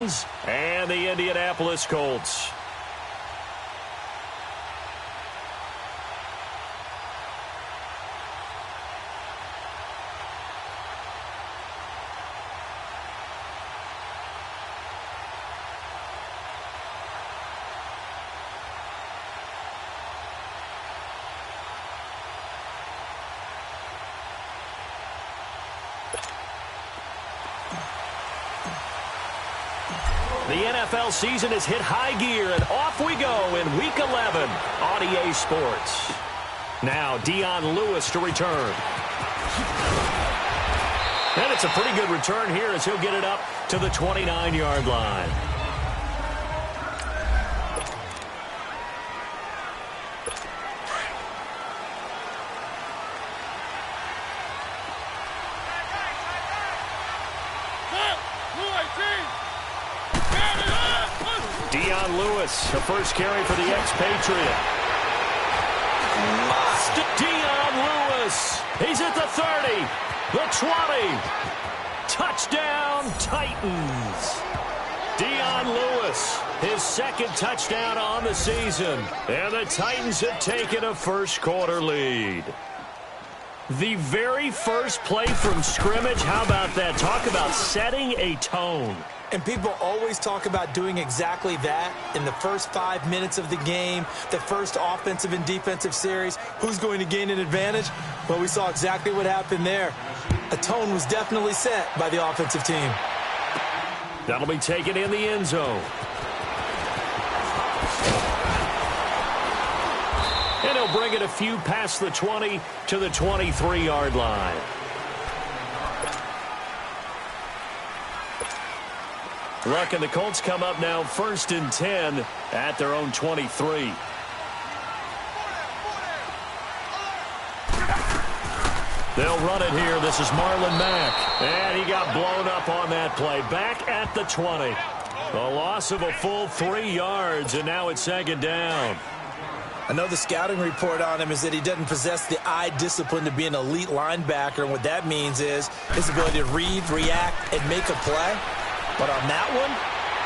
and the Indianapolis Colts. The NFL season has hit high gear, and off we go in Week 11 on EA Sports. Now, Dion Lewis to return. And it's a pretty good return here as he'll get it up to the 29-yard line. Dion Lewis, the first carry for the ex-Patriot. Dion Lewis. He's at the 30, the 20. Touchdown, Titans. Dion Lewis, his second touchdown on the season. And the Titans have taken a first-quarter lead. The very first play from scrimmage, how about that? Talk about setting a tone. And people always talk about doing exactly that in the first 5 minutes of the game, the first offensive and defensive series. Who's going to gain an advantage? Well, we saw exactly what happened there. A tone was definitely set by the offensive team. That'll be taken in the end zone. And he'll bring it a few past the 20 to the 23-yard line. Luck and the Colts come up now 1st and 10 at their own 23. They'll run it here. This is Marlon Mack. And he got blown up on that play. Back at the 20. A loss of a full 3 yards, and now it's 2nd down. I know the scouting report on him is that he doesn't possess the eye discipline to be an elite linebacker, and what that means is his ability to read, react, and make a play. But on that one,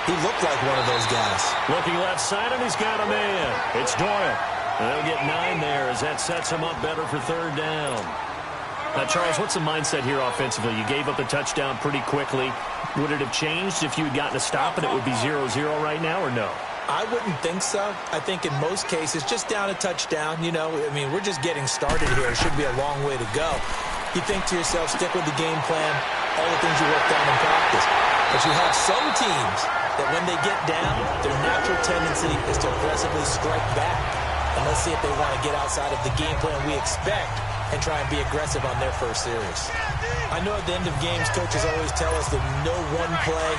he looked like one of those guys. Looking left side, and he's got a man. It's Doyle. They'll get 9 there as that sets him up better for 3rd down. Now, Charles, what's the mindset here offensively? You gave up the touchdown pretty quickly. Would it have changed if you had gotten a stop and it would be 0-0 right now, or no? I wouldn't think so. I think in most cases, just down a touchdown, you know, I mean, we're just getting started here. It should be a long way to go. You think to yourself, stick with the game plan, all the things you worked on in practice. But you have some teams that when they get down, their natural tendency is to aggressively strike back. And let's see if they want to get outside of the game plan we expect and try and be aggressive on their first series. I know at the end of games, coaches always tell us that no one play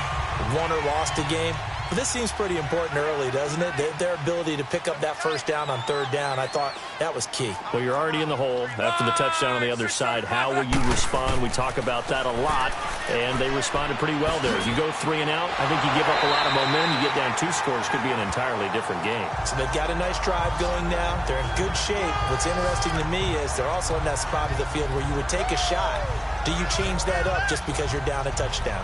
won or lost a game. But this seems pretty important early, doesn't it? Their ability to pick up that first down on 3rd down, I thought that was key. Well, you're already in the hole after the touchdown on the other side. How will you respond? We talk about that a lot, and they responded pretty well there. You go 3 and out, I think you give up a lot of momentum. You get down 2 scores, could be an entirely different game. So they've got a nice drive going now. They're in good shape. What's interesting to me is they're also in that spot of the field where you would take a shot. Do you change that up just because you're down a touchdown?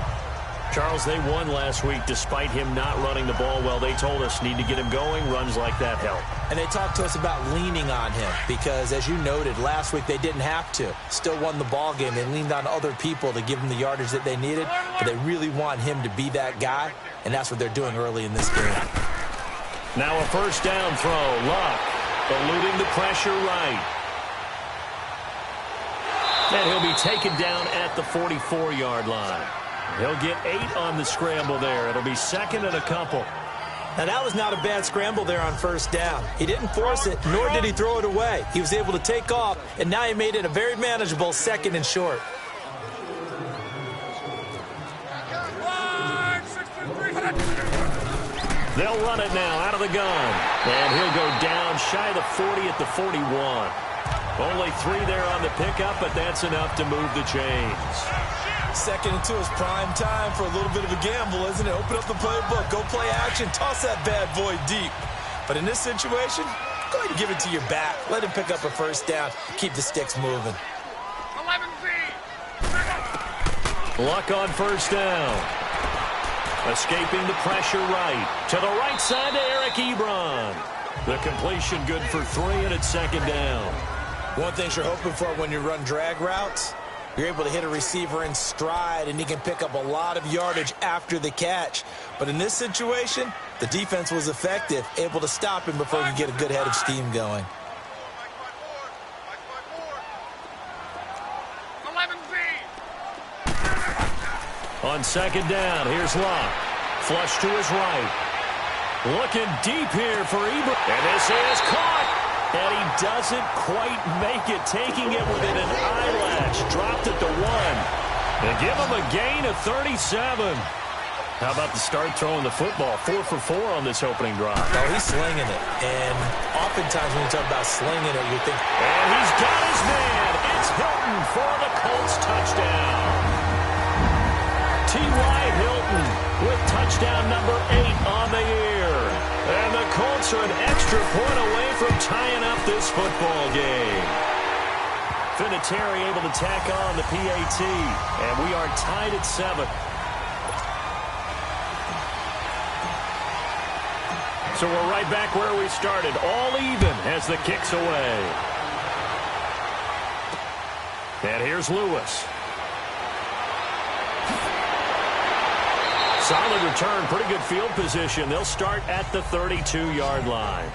Charles, they won last week despite him not running the ball well. They told us need to get him going. Runs like that help. And they talked to us about leaning on him because, as you noted, last week they didn't have to. Still won the ball game. They leaned on other people to give them the yardage that they needed, but they really want him to be that guy, and that's what they're doing early in this game. Now a 1st down throw. Luck eluding the pressure right. And he'll be taken down at the 44-yard line. He'll get 8 on the scramble there. It'll be 2nd and a couple. Now, that was not a bad scramble there on 1st down. He didn't force it, nor did he throw it away. He was able to take off, and now he made it a very manageable 2nd and short. They'll run it now out of the gun. And he'll go down shy of the 40 at the 41. Only 3 there on the pickup, but that's enough to move the chains. 2nd and 2 is prime time for a little bit of a gamble, isn't it? Open up the playbook, go play action, toss that bad boy deep. But in this situation, go ahead and give it to your back. Let him pick up a 1st down. Keep the sticks moving. 11 feet. Luck on 1st down. Escaping the pressure right. To the right side to Eric Ebron. The completion good for 3, and it's second down. One thing you're hoping for when you run drag routes, you're able to hit a receiver in stride, and he can pick up a lot of yardage after the catch. But in this situation, the defense was effective, able to stop him before he could get a good head of steam going. On second down, here's Locke. Flush to his right. Looking deep here for Ebron. And this is caught. And he doesn't quite make it, taking it within an eyelash. Dropped it to 1. And give him a gain of 37. How about the start throwing the football? 4 for 4 on this opening drive. Oh, he's slinging it. And oftentimes when you talk about slinging it, you think... And he's got his man. It's Hilton for the Colts touchdown. T.Y. Hilton with touchdown number 8 on the year. And the Colts are an extra point away from tying up this football game. Vinatieri able to tack on the PAT. And we are tied at 7. So we're right back where we started. All even as the kick's away. And here's Lewis. Solid return, pretty good field position. They'll start at the 32-yard line.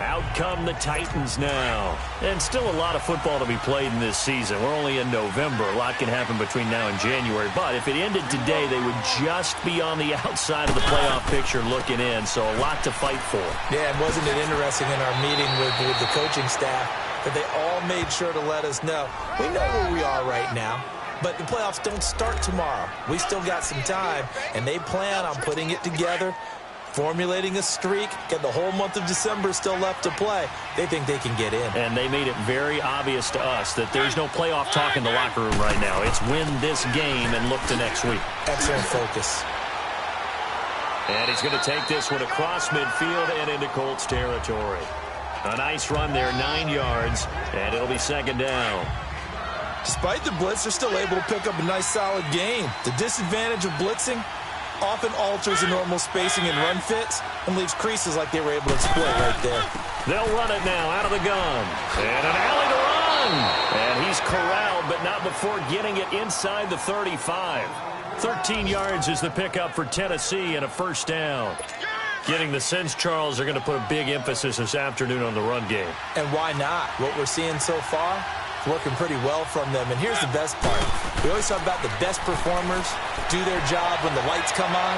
Out come the Titans now. And still a lot of football to be played in this season. We're only in November. A lot can happen between now and January. But if it ended today, they would just be on the outside of the playoff picture looking in. So a lot to fight for. Yeah, and wasn't it interesting in our meeting with the coaching staff that they all made sure to let us know. We know where we are right now. But the playoffs don't start tomorrow. We still got some time, and they plan on putting it together, formulating a streak, get the whole month of December still left to play. They think they can get in. And they made it very obvious to us that there's no playoff talk in the locker room right now. It's win this game and look to next week. Excellent focus. And he's going to take this one across midfield and into Colts territory. A nice run there, 9 yards, and it'll be second down. Despite the blitz, they're still able to pick up a nice, solid gain. The disadvantage of blitzing often alters the normal spacing and run fits and leaves creases like they were able to exploit right there. They'll run it now out of the gun. And an alley to run. And he's corralled, but not before getting it inside the 35. 13 yards is the pickup for Tennessee and a first down. Getting the sense, Charles, are going to put a big emphasis this afternoon on the run game. And why not? What we're seeing so far, working pretty well from them. And here's the best part. We always talk about the best performers do their job when the lights come on.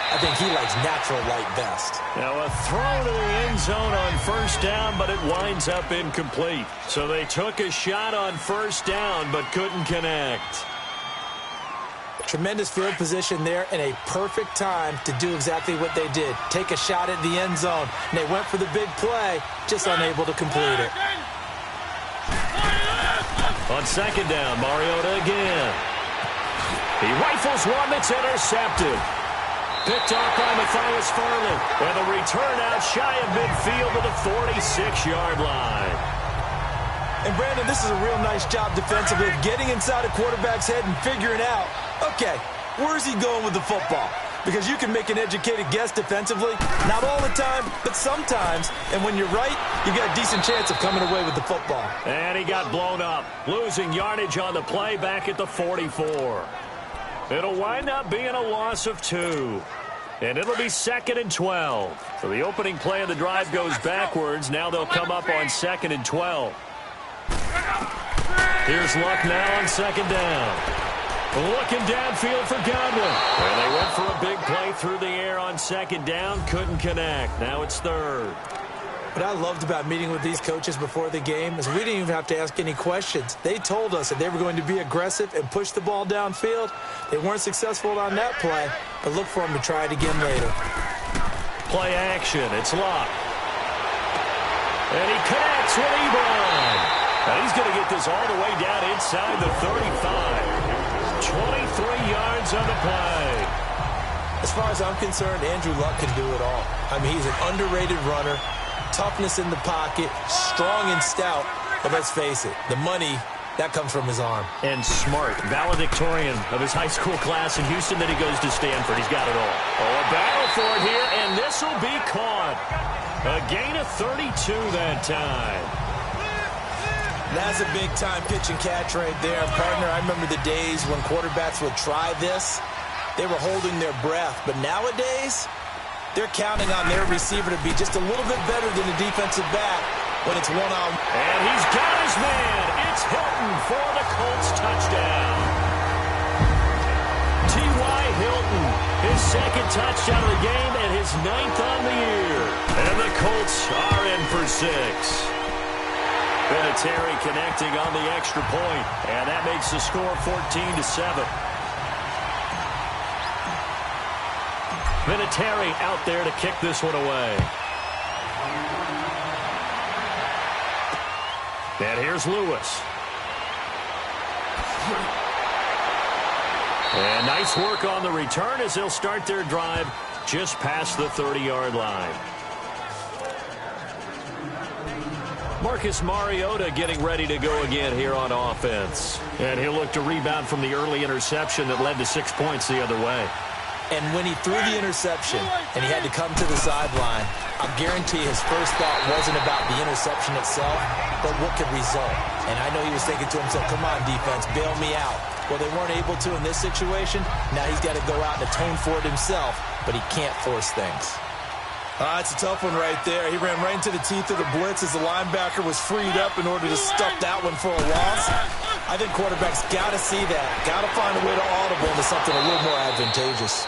I think he likes natural light best. Now a throw to the end zone on first down, but it winds up incomplete. So they took a shot on first down, but couldn't connect. Tremendous field position there and a perfect time to do exactly what they did. Take a shot at the end zone. And they went for the big play, just unable to complete it. On second down, Mariota again. He rifles one that's intercepted. Picked off by Matthias Farley. And the return out shy of midfield to the 46-yard line. And, Brandon, this is a real nice job defensively of getting inside a quarterback's head and figuring out, okay, where's he going with the football? Because you can make an educated guess defensively. Not all the time, but sometimes. And when you're right, you've got a decent chance of coming away with the football. And he got blown up, losing yardage on the play back at the 44. It'll wind up being a loss of 2. And it'll be 2nd and 12. So the opening play of the drive goes backwards. Now they'll come up on 2nd and 12. Here's Luck now on second down. Looking downfield for Godwin. And they went for a big play through the air on second down. Couldn't connect. Now it's third. What I loved about meeting with these coaches before the game is we didn't even have to ask any questions. They told us that they were going to be aggressive and push the ball downfield. They weren't successful on that play, but look for them to try it again later. Play action. It's Locke. And he connects with Ebron. And he's going to get this all the way down inside the 35. 23 yards on the play. As far as I'm concerned, Andrew Luck can do it all. I mean, he's an underrated runner, toughness in the pocket, strong and stout. But let's face it, the money That comes from his arm. And smart, valedictorian of his high school class in Houston. Then he goes to Stanford. He's got it all. Oh, a battle for it here, and this will be caught. A gain of 32 that time. That's a big-time pitch and catch right there. Partner, I remember the days when quarterbacks would try this. They were holding their breath. But nowadays, they're counting on their receiver to be just a little bit better than the defensive back when it's one-on-one. And he's got his man. It's Hilton for the Colts touchdown. T.Y. Hilton, his second touchdown of the game and his 9th on the year. And the Colts are in for 6. Vinatieri connecting on the extra point, and that makes the score 14-7. Vinatieri out there to kick this one away. And here's Lewis. And nice work on the return as they'll start their drive just past the 30-yard line. Marcus Mariota getting ready to go again here on offense. And he'll look to rebound from the early interception that led to 6 points the other way. And when he threw the interception and he had to come to the sideline, I guarantee his first thought wasn't about the interception itself, but what could result. And I know he was thinking to himself, come on, defense, bail me out. Well, they weren't able to in this situation. Now he's got to go out and atone for it himself, but he can't force things. It's a tough one right there. He ran right into the teeth of the blitz as the linebacker was freed up in order to stuff that one for a loss. I think quarterbacks got to see that. Got to find a way to audible into something a little more advantageous.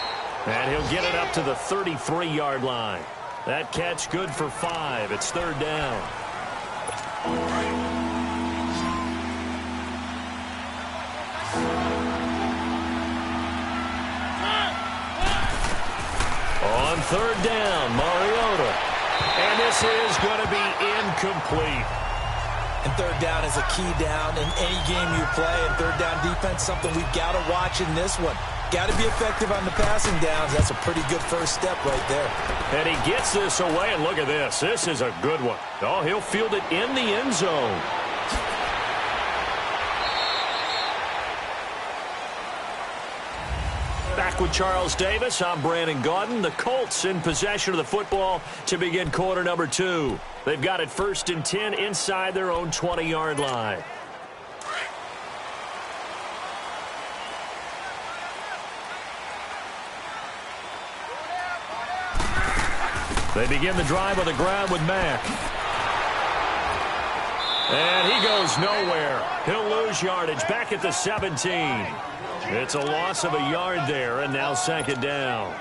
And he'll get it up to the 33-yard line. That catch good for 5. It's 3rd down. On 3rd down, Mariota. And this is going to be incomplete. And 3rd down is a key down in any game you play. And 3rd down defense, something we've got to watch in this one. Got to be effective on the passing downs. That's a pretty good first step right there. And he gets this away, and look at this. This is a good one. Oh, he'll field it in the end zone. Back with Charles Davis, I'm Brandon Gaudin. The Colts in possession of the football to begin quarter number 2. They've got it 1st and 10 inside their own 20-yard line. They begin the drive on the ground with Mack. And he goes nowhere. He'll lose yardage back at the 17. It's a loss of a yard there, and now 2nd down.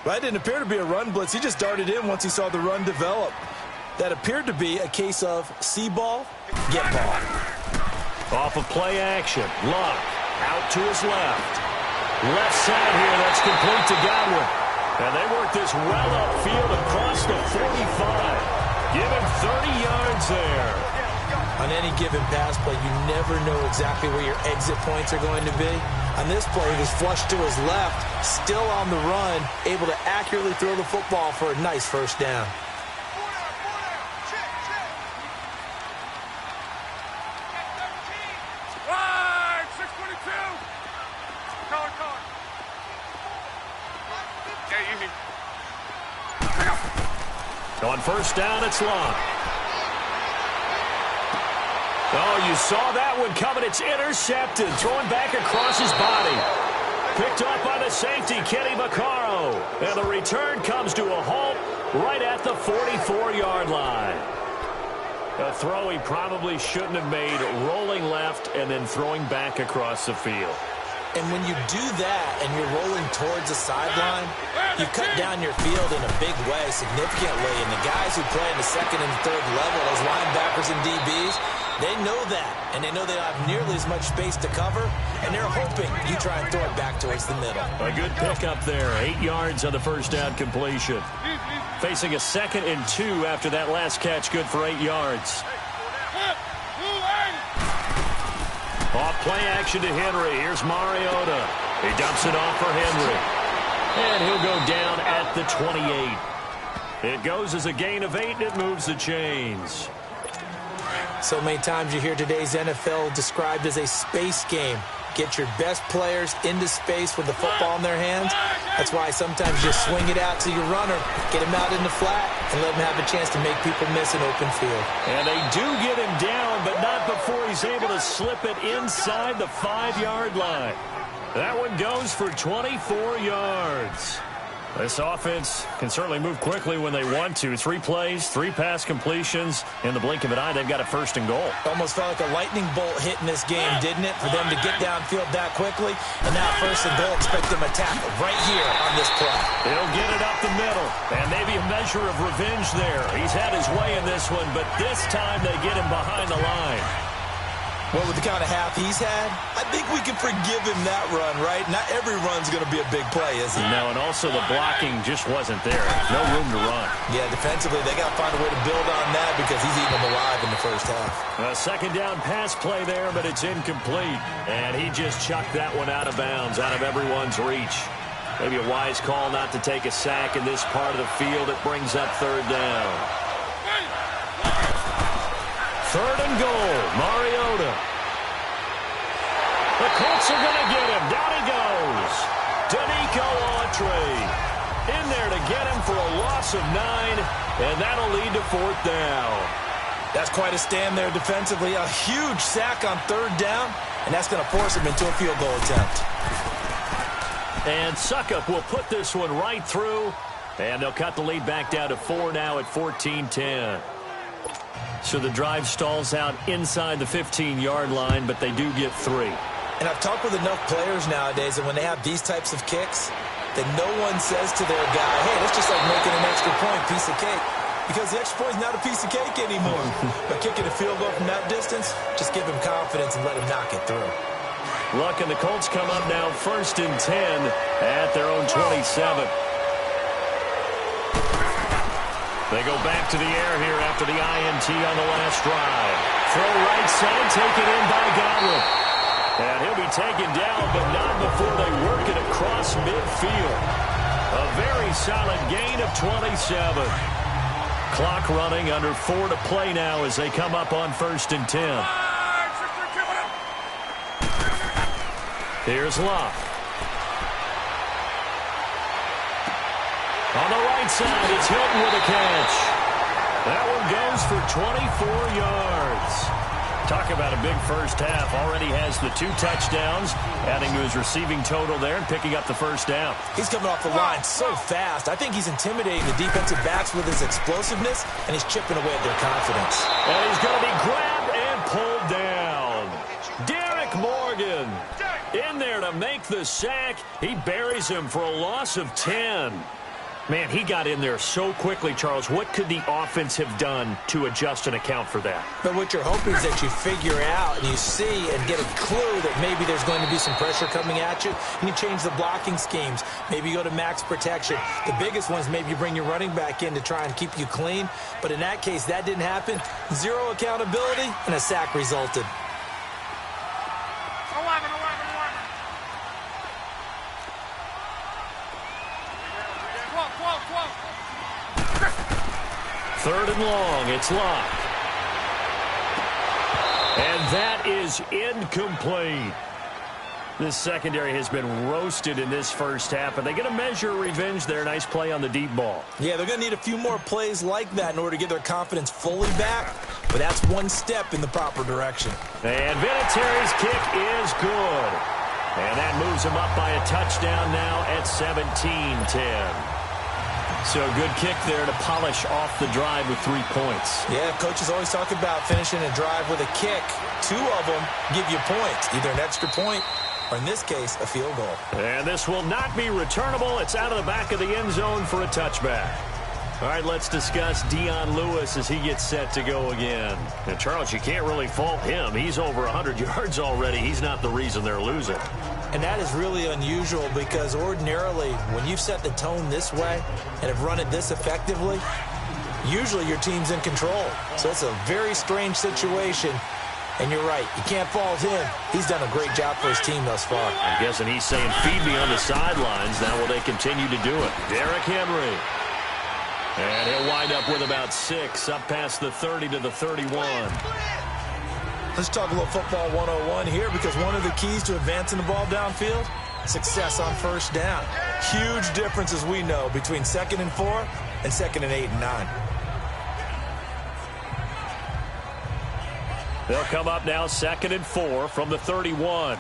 That didn't appear to be a run blitz. He just darted in once he saw the run develop. That appeared to be a case of see ball, get ball. Off of play action. Luck out to his left. Left side here, that's complete to Godwin. And they work this well upfield across the 45. Give him 30 yards there. On any given pass play, you never know exactly where your exit points are going to be. On this play, he was flushed to his left, still on the run, able to accurately throw the football for a nice 1st down. On 1st down, it's Long. Oh, you saw that one coming. It's intercepted. Throwing back across his body. Picked up by the safety, Kenny Vaccaro. And the return comes to a halt right at the 44-yard line. A throw he probably shouldn't have made, rolling left and then throwing back across the field. And when you do that and you're rolling towards the sideline, you cut down your field in a big way, significantly. And the guys who play in the 2nd and 3rd level, those linebackers and DBs, they know that. And they know they don't have nearly as much space to cover. And they're hoping you try and throw it back towards the middle. A good pickup there. 8 yards on the 1st down completion. Facing a 2nd and 2 after that last catch, good for 8 yards. Off play action to Henry. Here's Mariota. He dumps it off for Henry. And he'll go down at the 28. It goes as a gain of 8, and it moves the chains. So many times you hear today's NFL described as a space game. Get your best players into space with the football in their hands. That's why sometimes you swing it out to your runner, get him out in the flat, and let him have a chance to make people miss an open field. And they do get him down, but not before he's able to slip it inside the 5-yard line. That one goes for 24 yards. This offense can certainly move quickly when they want to. 3 plays, 3 pass completions. In the blink of an eye, they've got a 1st and goal. Almost felt like a lightning bolt hit in this game, didn't it? For them to get downfield that quickly. And now 1st and goal, expect them to tackle right here on this play. He'll get it up the middle. And maybe a measure of revenge there. He's had his way in this one, but this time they get him behind the line. Well, with the kind of half he's had, I think we can forgive him that run, right? Not every run's going to be a big play, is it? No, and also the blocking just wasn't there. No room to run. Yeah, defensively, they got to find a way to build on that because he's eating them alive in the first half. A 2nd down pass play there, but it's incomplete. And he just chucked that one out of bounds, out of everyone's reach. Maybe a wise call not to take a sack in this part of the field. It brings up 3rd down. 3rd and goal, Mariota. The Colts are going to get him. Down he goes. Danico Autry in there to get him for a loss of 9, and that'll lead to 4th down. That's quite a stand there defensively. A huge sack on 3rd down, and that's going to force him into a field goal attempt. And Suckup will put this one right through, and they'll cut the lead back down to 4 now at 14-10. So the drive stalls out inside the 15-yard line, but they do get 3. And I've talked with enough players nowadays that when they have these types of kicks, that no one says to their guy, hey, that's just like making an extra point, piece of cake. Because the extra point is not a piece of cake anymore. But kicking a field goal from that distance, just give him confidence and let him knock it through. Luck and the Colts come up now 1st and 10 at their own 27. They go back to the air here after the INT on the last drive. Throw right side, taken in by Godwin. And he'll be taken down, but not before they work it across midfield. A very solid gain of 27. Clock running, under 4 to play now as they come up on 1st and 10. Here's Locke. On the right side, it's Hilton with a catch. That one goes for 24 yards. Talk about a big first half. Already has the 2 touchdowns, adding to his receiving total there and picking up the 1st down. He's coming off the line so fast. I think he's intimidating the defensive backs with his explosiveness, and he's chipping away at their confidence. And he's going to be grabbed and pulled down. Derek Morgan in there to make the sack. He buries him for a loss of 10. Man, he got in there so quickly, Charles. What could the offense have done to adjust and account for that? But what you're hoping is that you figure out and you see and get a clue that maybe there's going to be some pressure coming at you, and you change the blocking schemes. Maybe you go to max protection. The biggest one is maybe you bring your running back in to try and keep you clean. But in that case, that didn't happen. 0 accountability, and a sack resulted. 3rd and long, it's Locke. And that is incomplete. This secondary has been roasted in this first half, but they get a measure of revenge there. Nice play on the deep ball. Yeah, they're going to need a few more plays like that in order to get their confidence fully back, but that's one step in the proper direction. And Vinatieri's kick is good. And that moves him up by a touchdown now at 17-10. So a good kick there to polish off the drive with 3 points. Yeah, coaches always talk about finishing a drive with a kick. 2 of them give you points, either an extra point or, in this case, a field goal. And this will not be returnable. It's out of the back of the end zone for a touchback. All right, let's discuss Dion Lewis as he gets set to go again. And, Charles, you can't really fault him. He's over 100 yards already. He's not the reason they're losing. And that is really unusual because ordinarily when you've set the tone this way and have run it this effectively, usually your team's in control. So it's a very strange situation. And you're right, you can't fault him. He's done a great job for his team thus far. I'm guessing he's saying, feed me on the sidelines. Now will they continue to do it? Derrick Henry. And he'll wind up with about 6, up past the 30 to the 31. Let's talk a little football 101 here, because one of the keys to advancing the ball downfield, success on first down. Huge difference, as we know, between 2nd and 4 and 2nd and 8 and 9. They'll come up now 2nd and 4 from the 31.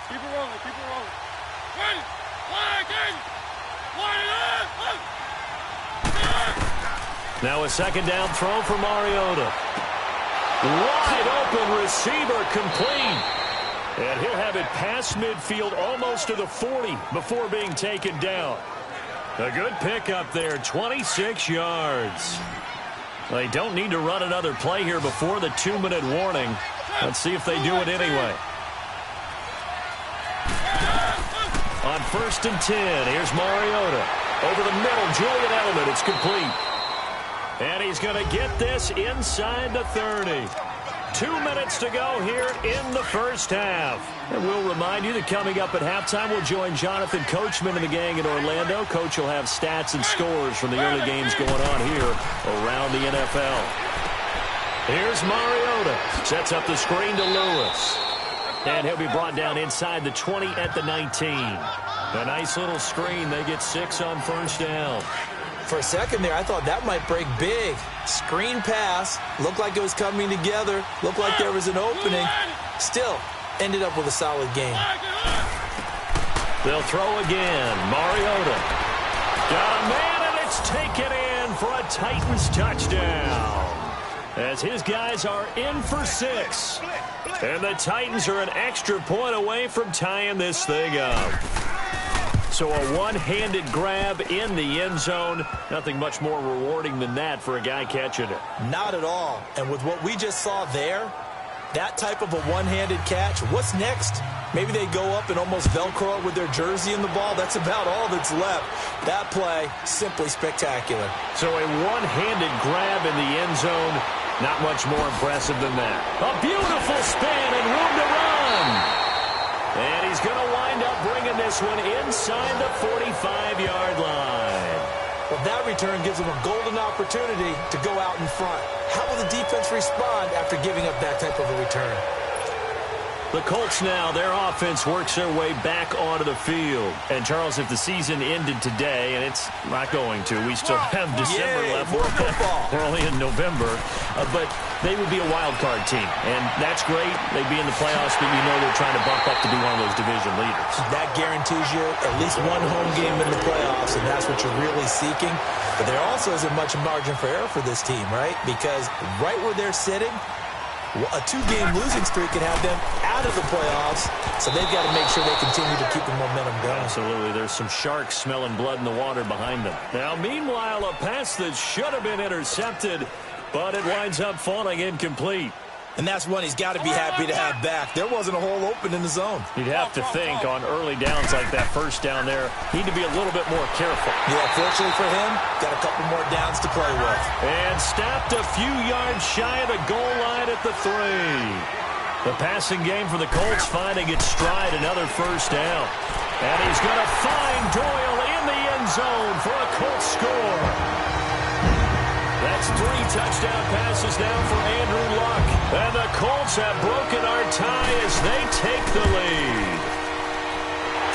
Keep it rolling, keep it rolling. Ready, now a 2nd down throw for Mariota. Wide open receiver, complete. And he'll have it past midfield almost to the 40 before being taken down. A good pickup there, 26 yards. They don't need to run another play here before the 2-minute warning. Let's see if they do it anyway. On 1st and 10, here's Mariota. Over the middle, Julian Edelman, it's complete. And he's going to get this inside the 30. 2 minutes to go here in the first half. And we'll remind you that coming up at halftime, we'll join Jonathan Coachman and the gang in Orlando. Coach will have stats and scores from the early games going on here around the NFL. Here's Mariota. Sets up the screen to Lewis. And he'll be brought down inside the 20 at the 19. A nice little screen. They get 6 on first down. For a second there, I thought that might break big. Screen pass. Looked like it was coming together. Looked like there was an opening. Still, ended up with a solid game. They'll throw again. Mariota. Got a man, and it's taken in for a Titans touchdown. As his guys are in for 6. And the Titans are an extra point away from tying this thing up. So a one-handed grab in the end zone. Nothing much more rewarding than that for a guy catching it. Not at all. And with what we just saw there, that type of a one-handed catch, what's next? Maybe they go up and almost Velcro it with their jersey in the ball. That's about all that's left. That play, simply spectacular. So a one-handed grab in the end zone. Not much more impressive than that. A beautiful spin and room to run. And he's going to wind up bringing this one inside the 45-yard line. Well, that return gives them a golden opportunity to go out in front. How will the defense respond after giving up that type of a return? The Colts now, their offense works their way back onto the field. And, Charles, if the season ended today, and it's not going to, we still have December left. More football. We're only in November. But they would be a wild card team. And that's great. They'd be in the playoffs, but you know they're trying to bump up to be one of those division leaders. That guarantees you at least one home game in the playoffs, and that's what you're really seeking. But there also isn't much margin for error for this team, right? Because right where they're sitting, a 2-game losing streak can have them out of the playoffs, so they've got to make sure they continue to keep the momentum going. Absolutely. There's some sharks smelling blood in the water behind them. Now, meanwhile, a pass that should have been intercepted, but it winds up falling incomplete. And that's one he's got to be happy to have back. There wasn't a hole open in the zone. You'd have to think on early downs like that first down there, need to be a little bit more careful. Yeah, fortunately for him, got a couple more downs to play with. And stopped a few yards shy of the goal line at the 3. The passing game for the Colts finding its stride, another first down. And he's going to find Doyle in the end zone for a Colts score. That's 3 touchdown passes now for Andrew Luck. And the Colts have broken our tie as they take the lead.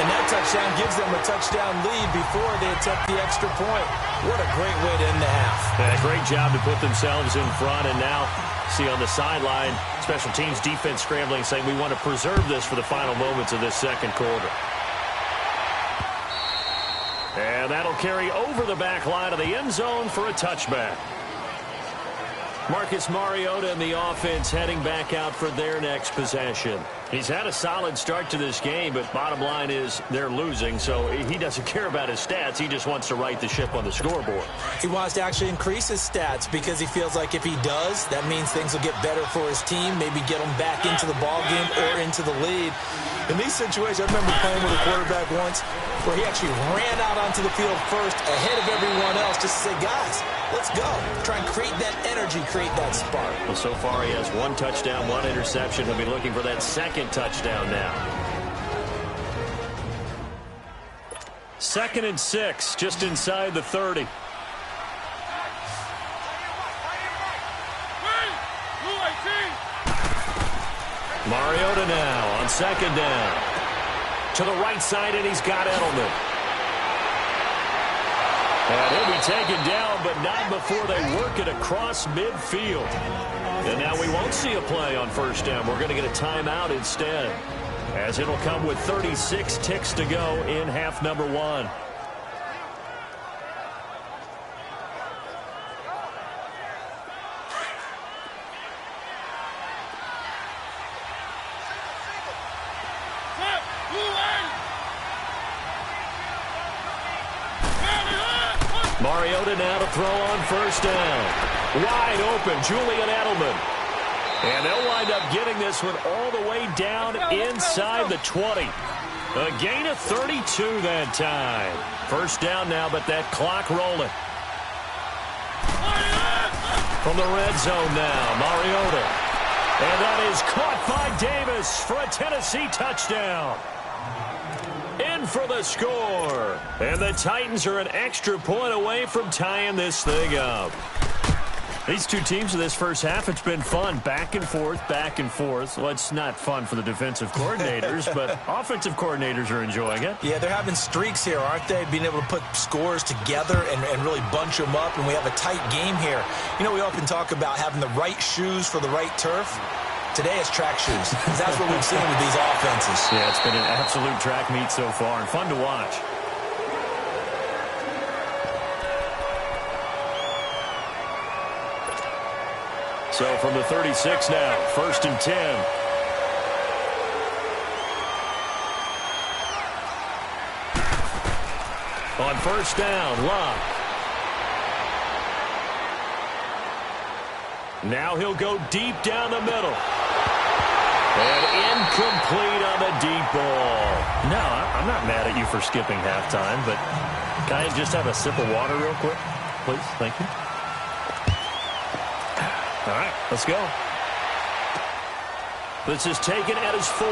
And that touchdown gives them a touchdown lead before they attempt the extra point. What a great way to end the half. And a great job to put themselves in front. And now, see on the sideline, special teams defense scrambling, saying we want to preserve this for the final moments of this second quarter. And that'll carry over the back line of the end zone for a touchback. Marcus Mariota and the offense heading back out for their next possession. He's had a solid start to this game, but bottom line is they're losing, so he doesn't care about his stats. He just wants to right the ship on the scoreboard. He wants to actually increase his stats because he feels like if he does, that means things will get better for his team, maybe get them back into the ball game or into the lead. In these situations, I remember playing with a quarterback once where he actually ran out onto the field first ahead of everyone else just to say, guys, let's go. Try and create that energy, create that spark. Well, so far he has 1 touchdown, 1 interception. He'll be looking for that second touchdown now. 2nd and 6, just inside the 30. Mariota now on second down. To the right side, and he's got Edelman. And he'll be taken down, but not before they work it across midfield. And now we won't see a play on first down. We're going to get a timeout instead, as it'll come with 36 ticks to go in half number one. Mariota now to throw on first down. Wide open, Julian Edelman. And they'll wind up getting this one all the way down inside the 20. A gain of 32 that time. First down now, but that clock rolling. From the red zone now, Mariota. And that is caught by Davis for a Tennessee touchdown. In for the score. And the Titans are an extra point away from tying this thing up. These two teams in this first half, it's been fun. Back and forth, back and forth. Well, it's not fun for the defensive coordinators, but offensive coordinators are enjoying it. Yeah, they're having streaks here, aren't they? Being able to put scores together and really bunch them up, and we have a tight game here. You know, we often talk about having the right shoes for the right turf. Today it's track shoes. That's what we've seen with these offenses. Yeah, it's been an absolute track meet so far and fun to watch. So from the 36 now, first and 10. On first down, Locke. Now he'll go deep down the middle. And incomplete on the deep ball. No, I'm not mad at you for skipping halftime, but can I just have a sip of water real quick? Please, thank you. All right, let's go. This is taken at his 4.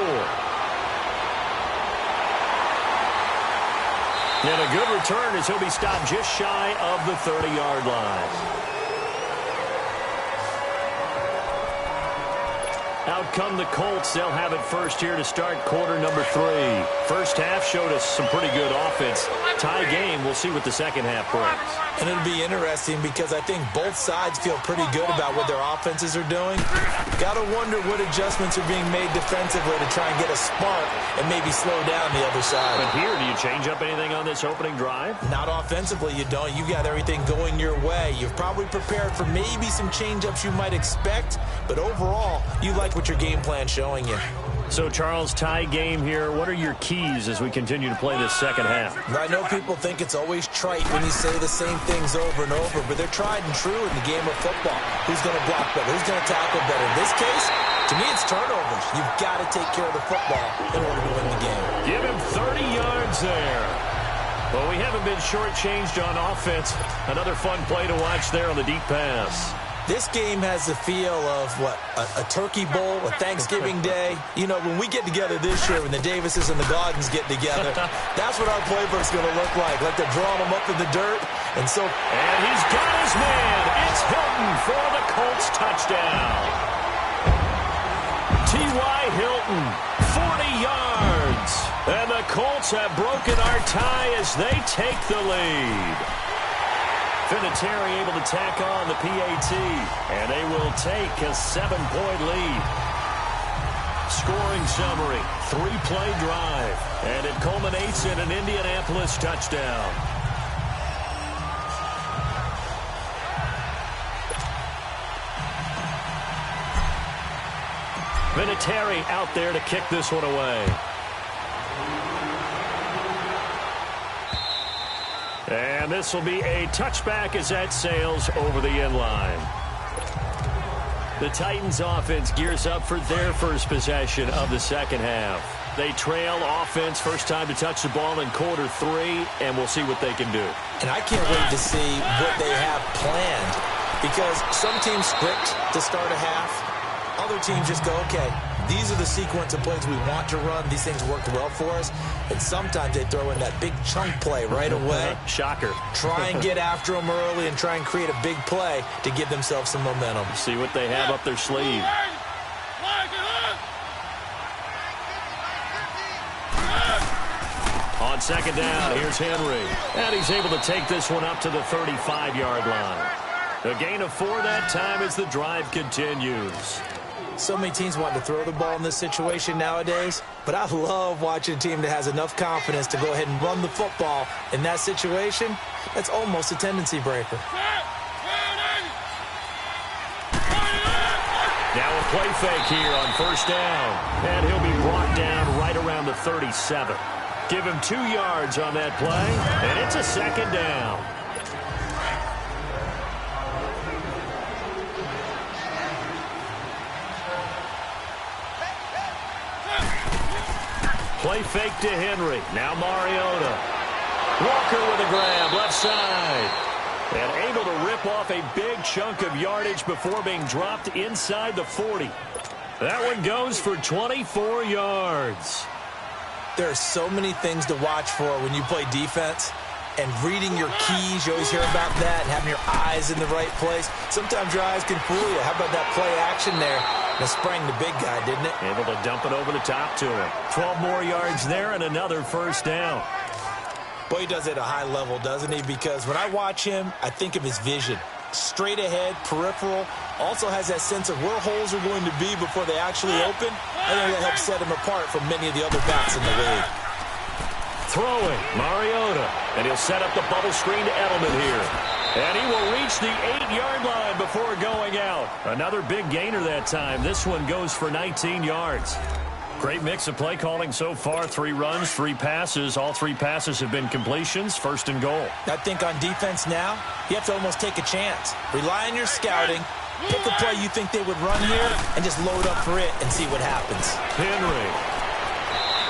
And a good return as he'll be stopped just shy of the 30-yard line. Out come the Colts. They'll have it first here to start quarter number 3. First half showed us some pretty good offense. Tie game. We'll see what the second half brings. And it'll be interesting because I think both sides feel pretty good about what their offenses are doing. Got to wonder what adjustments are being made defensively to try and get a spark and maybe slow down the other side. But here, do you change up anything on this opening drive? Not offensively, you don't. You got everything going your way. You've probably prepared for maybe some change-ups you might expect, but overall, you like what your game plan's showing you. So, Charles, tie game here. What are your keys as we continue to play this second half? I know people think it's always trite when you say the same things over and over, but they're tried and true in the game of football. Who's going to block better? Who's going to tackle better? In this case, to me, it's turnovers. You've got to take care of the football in order to win the game. Give him 30 yards there. Well, we haven't been shortchanged on offense. Another fun play to watch there on the deep pass. This game has the feel of, what, a turkey bowl, a Thanksgiving day. You know, when we get together this year, when the Davises and the Gordons get together, that's what our playbook's going to look like they're drawing them up in the dirt. And he's got his man. It's Hilton for the Colts touchdown. T.Y. Hilton, 40 yards. And the Colts have broken our tie as they take the lead. Vinatieri able to tack on the PAT, and they will take a 7-point lead. Scoring summary, 3-play drive, and it culminates in an Indianapolis touchdown. Vinatieri out there to kick this one away. And this will be a touchback as that sails over the end line. The Titans offense gears up for their first possession of the second half. They trail offense, first time to touch the ball in quarter 3, and we'll see what they can do. And I can't wait to see what they have planned, because some teams script to start a half. Other teams just go, okay, these are the sequence of plays we want to run. These things worked well for us. And sometimes they throw in that big chunk play right away. Shocker. Try and get after them early and try and create a big play to give themselves some momentum. See what they have up their sleeve. On second down, here's Henry. And he's able to take this one up to the 35-yard line. A gain of 4 that time as the drive continues. So many teams want to throw the ball in this situation nowadays, but I love watching a team that has enough confidence to go ahead and run the football in that situation. That's almost a tendency breaker. Now a play fake here on first down, and he'll be brought down right around the 37. Give him 2 yards on that play, and it's a second down. Play fake to Henry. Now Mariota. Walker with a grab, left side. And able to rip off a big chunk of yardage before being dropped inside the 40. That one goes for 24 yards. There are so many things to watch for when you play defense. And reading your keys, you always hear about that, and having your eyes in the right place. Sometimes your eyes can fool you. How about that play action there? That sprang the big guy, didn't it? Able to dump it over the top to him. 12 more yards there and another first down. Boy, he does it at a high level, doesn't he? Because when I watch him, I think of his vision. Straight ahead, peripheral. Also has that sense of where holes are going to be before they actually open. I think that helps set him apart from many of the other backs in the league. Throwing, Mariota. And he'll set up the bubble screen to Edelman here. And he will reach the 8-yard line before going out. Another big gainer that time. This one goes for 19 yards. Great mix of play calling so far. 3 runs, 3 passes. All 3 passes have been completions. First and goal. I think on defense now, you have to almost take a chance. Rely on your scouting. Pick a play you think they would run here and just load up for it and see what happens. Henry.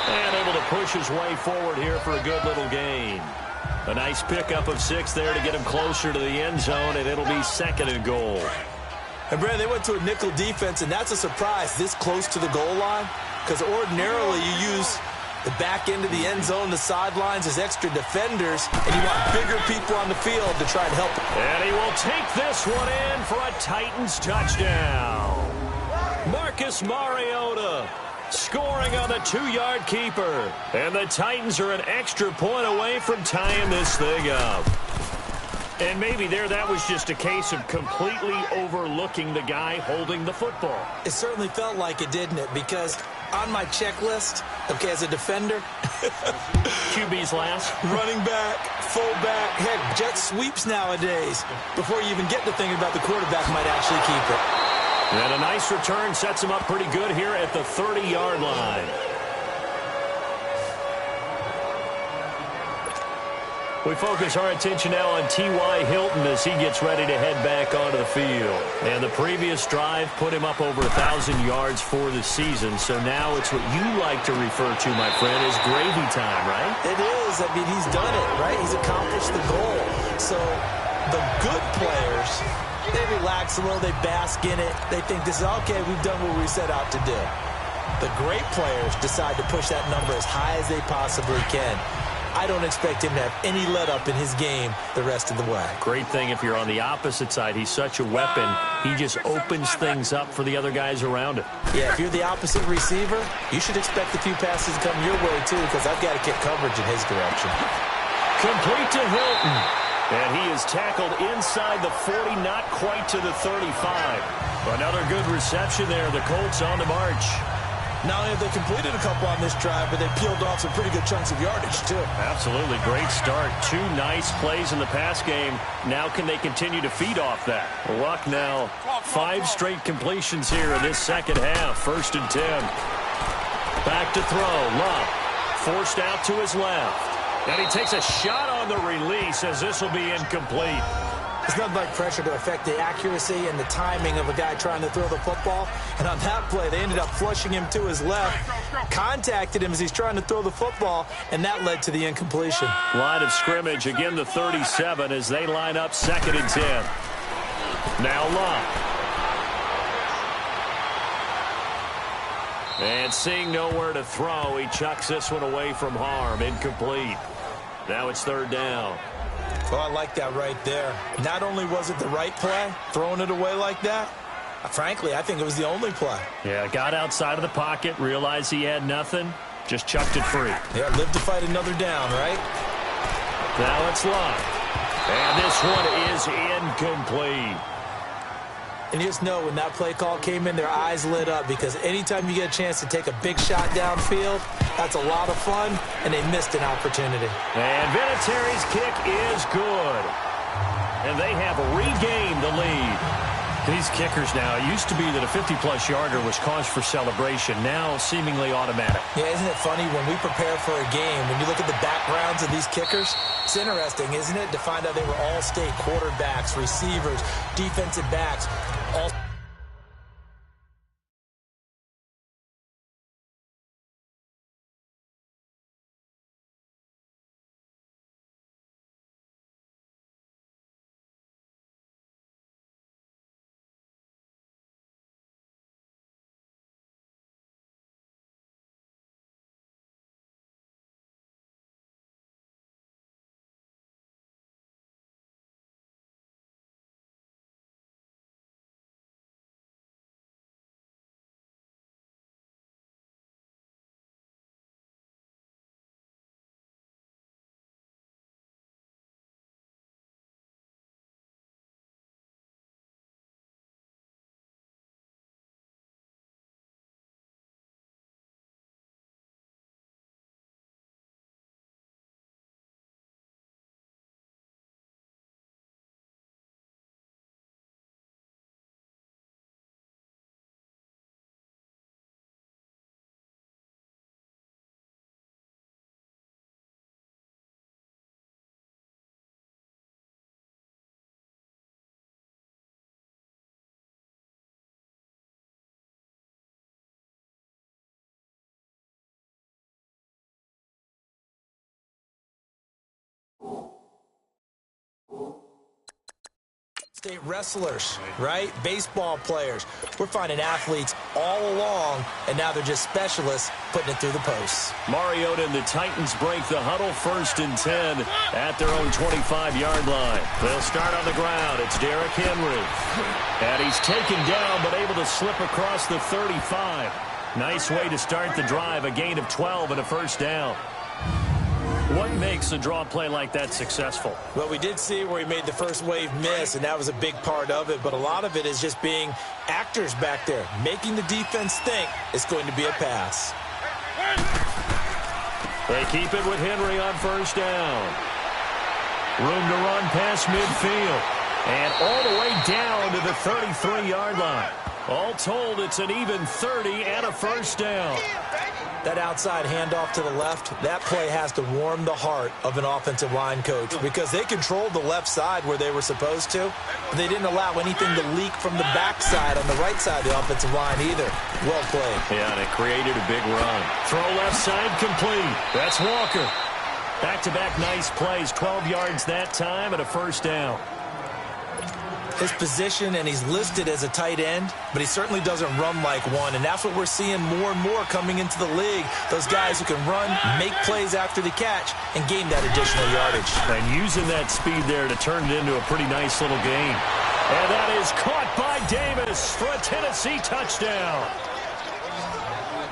And able to push his way forward here for a good little gain. A nice pickup of 6 there to get him closer to the end zone, and it'll be second and goal. And, Brad, they went to a nickel defense, and that's a surprise this close to the goal line, because ordinarily you use the back end of the end zone, the sidelines as extra defenders, and you want bigger people on the field to try and help. And he will take this one in for a Titans touchdown. Marcus Mariota scoring on the 2-yard keeper. And the Titans are an extra point away from tying this thing up. And maybe that was just a case of completely overlooking the guy holding the football. It certainly felt like it, didn't it? Because on my checklist, okay, as a defender, QB's last. Running back, fullback, heck, jet sweeps nowadays. Before you even get to thinking about the quarterback might actually keep it. And a nice return sets him up pretty good here at the 30-yard line. We focus our attention now on T.Y. Hilton as he gets ready to head back onto the field. And the previous drive put him up over 1,000 yards for the season. So now it's what you like to refer to, my friend, as gravy time, right? It is. I mean, he's done it, right? He's accomplished the goal. So the good players, they relax a little, they bask in it. They think this is, okay, we've done what we set out to do. The great players decide to push that number as high as they possibly can. I don't expect him to have any let-up in his game the rest of the way. Great thing if you're on the opposite side. He's such a weapon. He just opens things up for the other guys around him. Yeah, if you're the opposite receiver, you should expect a few passes to come your way, too, because I've got to get coverage in his direction. Complete to Hilton. And he is tackled inside the 40, not quite to the 35. Another good reception there. The Colts on the march. Not only have they completed a couple on this drive, but they peeled off some pretty good chunks of yardage, too. Absolutely. Great start. 2 nice plays in the pass game. Now can they continue to feed off that? Luck now. 5 straight completions here in this second half. 1st and 10. Back to throw. Luck forced out to his left. And he takes a shot on the release as this will be incomplete. It's nothing like pressure to affect the accuracy and the timing of a guy trying to throw the football. And on that play, they ended up flushing him to his left, contacted him as he's trying to throw the football, and that led to the incompletion. Line of scrimmage, again the 37 as they line up 2nd and 10. Now Luck. And seeing nowhere to throw, he chucks this one away from harm. Incomplete. Now it's 3rd down. Oh, I like that right there. Not only was it the right play, throwing it away like that, frankly, I think it was the only play. Yeah, got outside of the pocket, realized he had nothing, Just chucked it free. Yeah, live to fight another down, right? Now it's locked. And this one is incomplete. And you just know when that play call came in, their eyes lit up because anytime you get a chance to take a big shot downfield, that's a lot of fun, and they missed an opportunity. And Vinatieri's kick is good. And they have regained the lead. These kickers now, it used to be that a 50-plus yarder was cause for celebration. Now seemingly automatic. Yeah, isn't it funny when we prepare for a game, when you look at the backgrounds of these kickers, it's interesting, isn't it, to find out they were all-state quarterbacks, receivers, defensive backs, all. State wrestlers, right? Baseball players. We're finding athletes all along, and now they're just specialists putting it through the posts. Mariota and the Titans break the huddle 1st and 10 at their own 25-yard line. They'll start on the ground. It's Derrick Henry. And he's taken down but able to slip across the 35. Nice way to start the drive, a gain of 12 and a first down. What makes a draw play like that successful? Well, we did see where he made the first wave miss, and that was a big part of it. But a lot of it is just being actors back there, making the defense think it's going to be a pass. They keep it with Henry on first down. Room to run past midfield. And all the way down to the 33-yard line. All told, it's an even 30 and a first down. That outside handoff to the left, that play has to warm the heart of an offensive line coach because they controlled the left side where they were supposed to. But they didn't allow anything to leak from the backside on the right side of the offensive line either. Well played. Yeah, and it created a big run. Throw left side complete. That's Walker. Back-to-back nice plays, 12 yards that time and a first down. His position, and he's listed as a tight end, but he certainly doesn't run like one, and that's what we're seeing more and more coming into the league. Those guys who can run, make plays after the catch, and gain that additional yardage. And using that speed there to turn it into a pretty nice little gain. And that is caught by Davis for a Tennessee touchdown.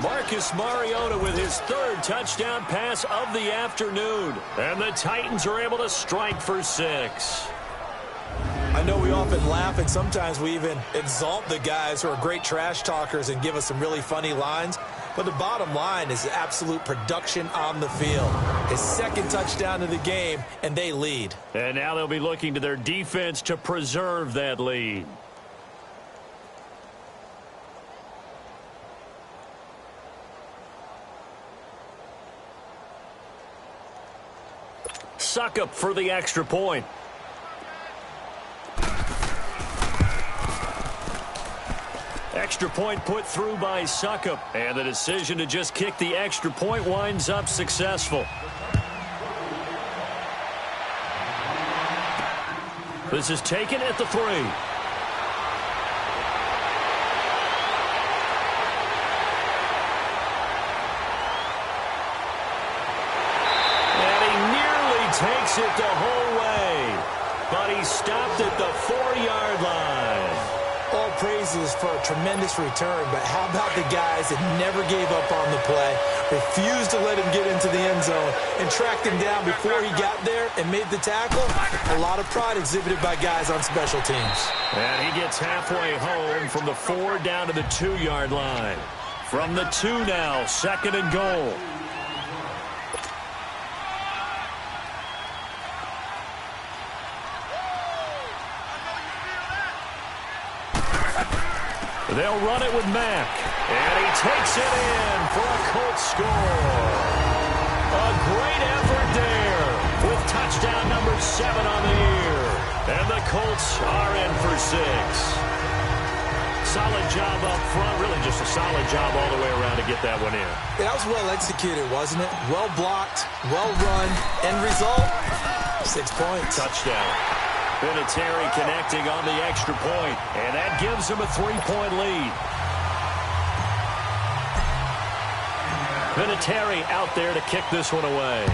Marcus Mariota with his 3rd touchdown pass of the afternoon. And the Titans are able to strike for 6. I know we often laugh, and sometimes we even exalt the guys who are great trash talkers and give us some really funny lines. But the bottom line is absolute production on the field. His 2nd touchdown of the game, and they lead. And now they'll be looking to their defense to preserve that lead. Suckup for the extra point. Extra point put through by Suckup. And the decision to just kick the extra point winds up successful. This is taken at the 3. And he nearly takes it the whole way. But he stopped at the 4-yard line. All praise is for a tremendous return, but how about the guys that never gave up on the play, refused to let him get into the end zone, and tracked him down before he got there and made the tackle? A lot of pride exhibited by guys on special teams. And he gets halfway home from the 4 down to the 2-yard line. From the 2 now, 2nd and goal. They'll run it with Mack. And he takes it in for a Colts score. A great effort there with touchdown number 7 on the year. And the Colts are in for 6. Solid job up front. Really just a solid job all the way around to get that one in. That was well executed, wasn't it? Well blocked, well run. End result, 6 points. Touchdown. Vinatieri connecting on the extra point, and that gives him a 3-point lead. Vinatieri out there to kick this one away.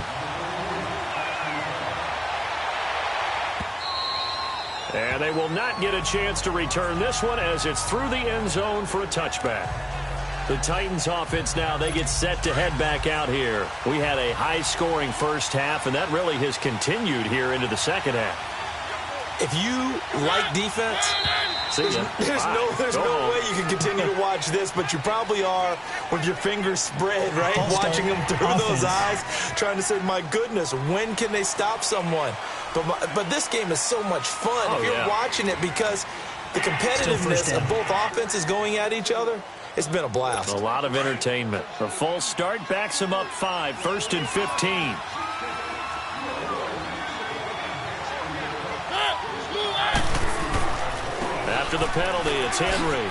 And they will not get a chance to return this one as it's through the end zone for a touchback. The Titans offense now, they get set to head back out here. We had a high-scoring first half, and that really has continued here into the second half. If you like defense, there's no way you can continue to watch this, but you probably are with your fingers spread, right? Watching them through those eyes, trying to say, my goodness, when can they stop someone? But this game is so much fun if you're watching it, because the competitiveness of both offenses going at each other, it's been a blast. A lot of entertainment. The full start backs him up 5, 1st and 15. After the penalty, it's Henry.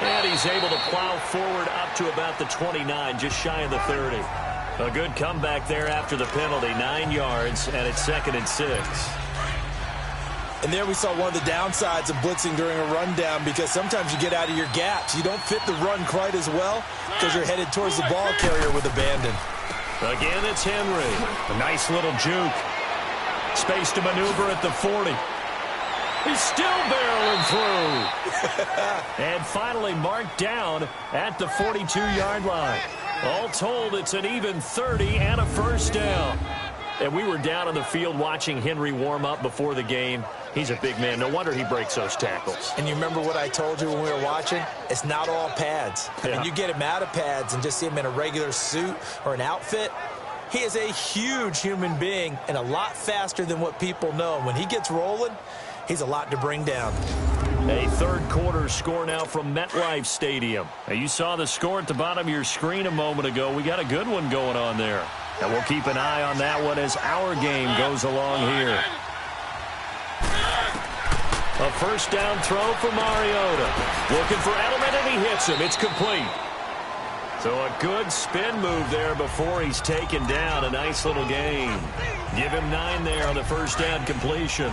And he's able to plow forward up to about the 29, just shy of the 30. A good comeback there after the penalty, 9 yards, and it's 2nd and 6. And there we saw one of the downsides of blitzing during a rundown, because sometimes you get out of your gaps. You don't fit the run quite as well because you're headed towards the ball carrier with abandon. Again, it's Henry. A nice little juke. Space to maneuver at the 40. He's still barreling through. And finally marked down at the 42-yard line. All told, it's an even 30 and a first down. And we were down on the field watching Henry warm up before the game. He's a big man. No wonder he breaks those tackles. And you remember what I told you when we were watching? It's not all pads. I mean, you get him out of pads and just see him in a regular suit or an outfit. He is a huge human being and a lot faster than what people know. When he gets rolling, he's a lot to bring down. A third-quarter score now from MetLife Stadium. Now, you saw the score at the bottom of your screen a moment ago. We got a good one going on there. And we'll keep an eye on that one as our game goes along here. A first down throw for Mariota. Looking for Edelman, and he hits him. It's complete. So a good spin move there before he's taken down. A nice little gain. Give him 9 there on the first down completion.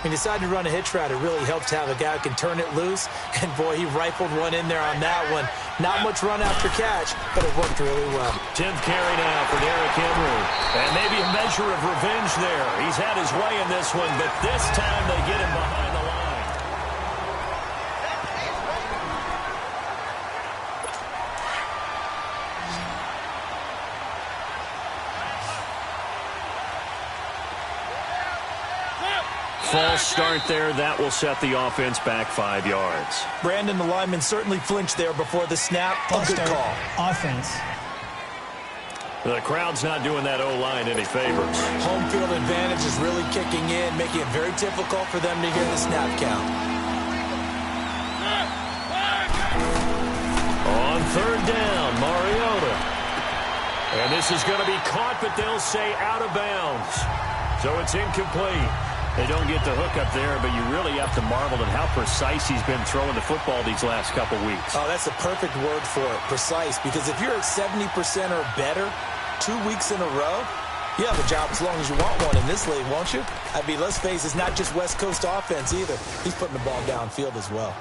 He decided to run a hitch route. It really helped to have a guy who can turn it loose. And, boy, he rifled one in there on that one. Not much run after catch, but it worked really well. 10th carry now for Derrick Henry. And maybe a measure of revenge there. He's had his way in this one, but this time they get him behind the line. False start there. That will set the offense back 5 yards. Brandon, the lineman certainly flinched there before the snap. A good call. Offense. The crowd's not doing that O-line any favors. Home field advantage is really kicking in, making it very difficult for them to hear the snap count. On third down, Mariota. And this is going to be caught, but they'll say out of bounds. So it's incomplete. They don't get the hook up there, but you really have to marvel at how precise he's been throwing the football these last couple weeks. Oh, that's the perfect word for it, precise. Because if you're at 70% or better 2 weeks in a row, you have a job as long as you want one in this league, won't you? I mean, let's face it, it's not just West Coast offense either. He's putting the ball downfield as well.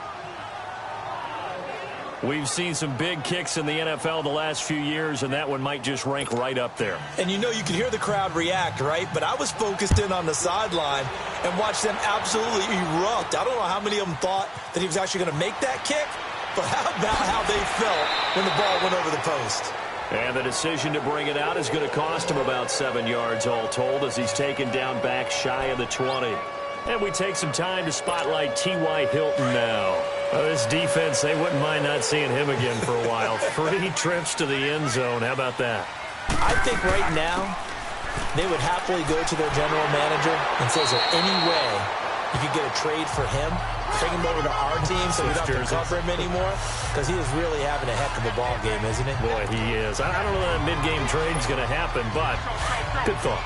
We've seen some big kicks in the NFL the last few years, and that one might just rank right up there. And you know, you can hear the crowd react, right? But I was focused in on the sideline and watched them absolutely erupt. I don't know how many of them thought that he was actually going to make that kick, but how about how they felt when the ball went over the post? And the decision to bring it out is going to cost him about 7 yards all told as he's taken down back shy of the 20. And we take some time to spotlight T.Y. Hilton now. This defense, they wouldn't mind not seeing him again for a while. 3 trips to the end zone. How about that? I think right now they would happily go to their general manager and say, is there any way you could get a trade for him? Bring him over to our team so we don't have to cover him anymore? Because he is really having a heck of a ball game, isn't it? Boy, he is. I don't know that a mid-game trade's going to happen, but good thought.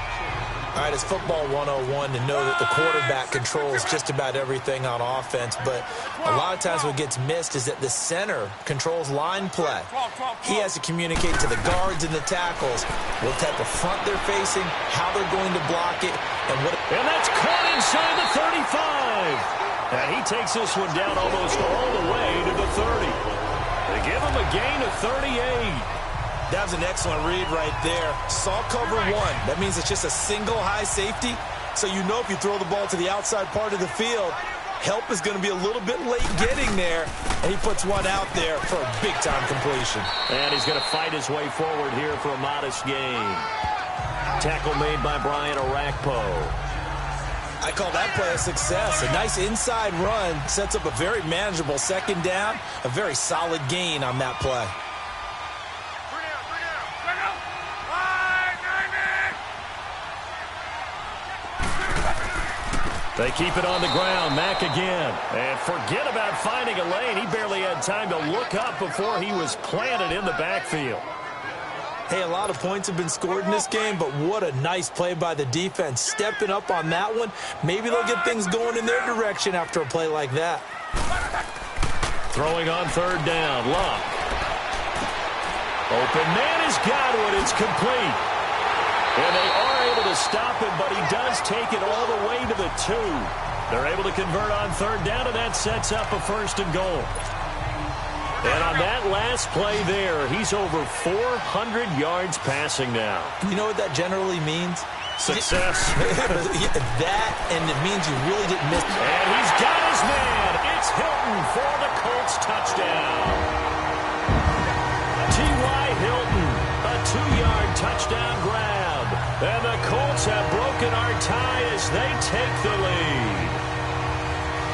All right, it's football 101 to know that the quarterback controls just about everything on offense, but a lot of times what gets missed is that the center controls line play. He has to communicate to the guards and the tackles what type of front they're facing, how they're going to block it, and what. And that's caught inside the 35. And he takes this one down almost all the way to the 30. They give him a gain of 38. That was an excellent read right there. Saw cover 1. That means it's just a single high safety. So you know if you throw the ball to the outside part of the field, help is going to be a little bit late getting there. And he puts one out there for a big-time completion. And he's going to fight his way forward here for a modest gain. Tackle made by Brian Orakpo. I call that play a success. A nice inside run sets up a very manageable second down. A very solid gain on that play. They keep it on the ground. Mack again. And forget about finding a lane. He barely had time to look up before he was planted in the backfield. Hey, a lot of points have been scored in this game, but what a nice play by the defense. Stepping up on that one. Maybe they'll get things going in their direction after a play like that. Throwing on third down. Luck. Open man is Godwin. It's complete. And they are able to stop him, but he does take it all the way to the 2. They're able to convert on third down, and that sets up a 1st and goal. And on that last play there, he's over 400 yards passing now. You know what that generally means? Success. That, and it means you really didn't miss. And he's got his man. It's Hilton for the Colts touchdown. T.Y. Hilton, a 2-yard touchdown grab. And the Colts have broken our tie as they take the lead.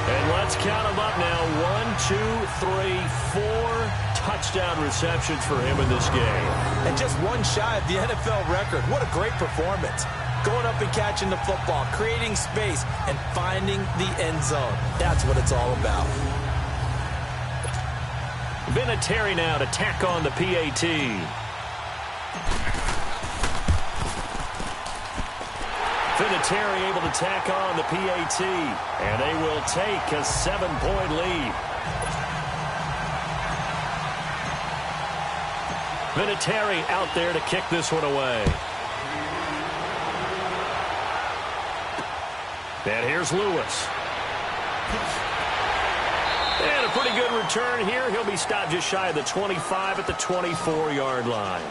And let's count them up now. 1, 2, 3, 4 touchdown receptions for him in this game. And just one shy of the NFL record. What a great performance. Going up and catching the football, creating space, and finding the end zone. That's what it's all about. Vinatieri now to tack on the PAT. Vinatieri able to tack on the PAT, and they will take a 7-point lead. Vinatieri out there to kick this one away. And here's Lewis. And a pretty good return here. He'll be stopped just shy of the 25 at the 24-yard line.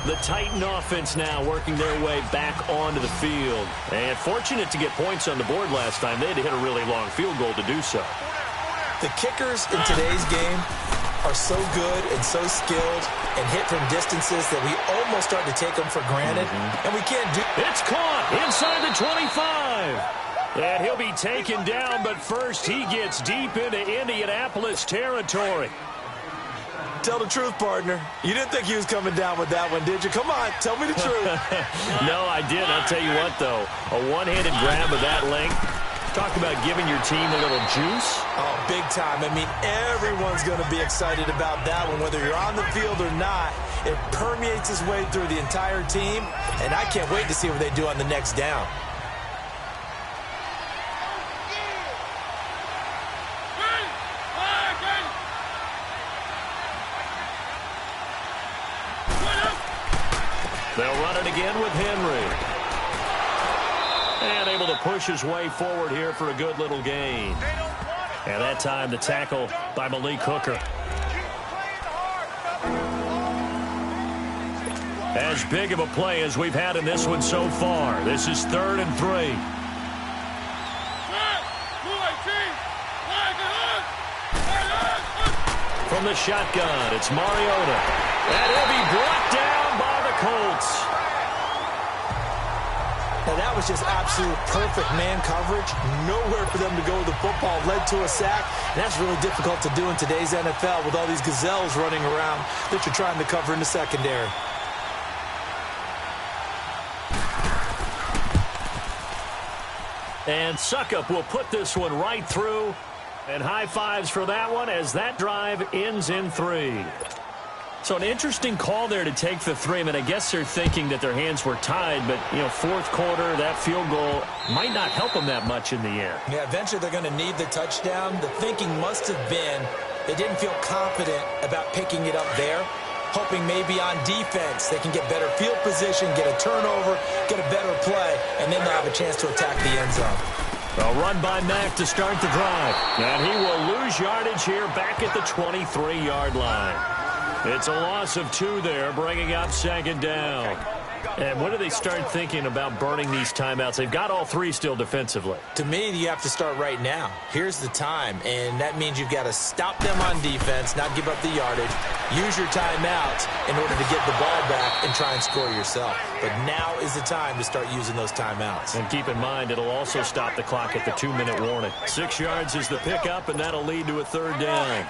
The Titan offense now working their way back onto the field. And fortunate to get points on the board last time. They had to hit a really long field goal to do so. The kickers in today's game are so good and so skilled and hit from distances that we almost start to take them for granted. And we can't do... It's caught inside the 25. And he'll be taken down, but first he gets deep into Indianapolis territory. Tell the truth, partner. You didn't think he was coming down with that one, did you? Come on, tell me the truth. No, I did. I'll tell you what, though. A one-handed grab of that length. Talk about giving your team a little juice. Oh, big time. I mean, everyone's going to be excited about that one, whether you're on the field or not. It permeates its way through the entire team, and I can't wait to see what they do on the next down. They'll run it again with Henry. And able to push his way forward here for a good little gain. And that time the tackle by Malik Hooker. As big of a play as we've had in this one so far. This is 3rd and 3. From the shotgun, it's Mariota. And he'll be brought down by the Colts. Now that was just absolute perfect man coverage. Nowhere for them to go with the football. Led to a sack. And that's really difficult to do in today's NFL with all these gazelles running around that you're trying to cover in the secondary. And Suckup will put this one right through. And high fives for that one as that drive ends in 3. So an interesting call there to take the 3. I mean, I guess they're thinking that their hands were tied, but, you know, 4th quarter, that field goal might not help them that much in the end. Yeah, eventually they're going to need the touchdown. The thinking must have been they didn't feel confident about picking it up there, hoping maybe on defense they can get better field position, get a turnover, get a better play, and then they'll have a chance to attack the end zone. A run by Mack to start the drive. And he will lose yardage here back at the 23-yard line. It's a loss of 2 there, bringing up 2nd down. And when do they start thinking about burning these timeouts? They've got all 3 still defensively. To me, you have to start right now. Here's the time, and that means you've got to stop them on defense, not give up the yardage, use your timeouts in order to get the ball back and try and score yourself. But now is the time to start using those timeouts. And keep in mind, it'll also stop the clock at the 2-minute warning. 6 yards is the pickup, and that'll lead to a 3rd down.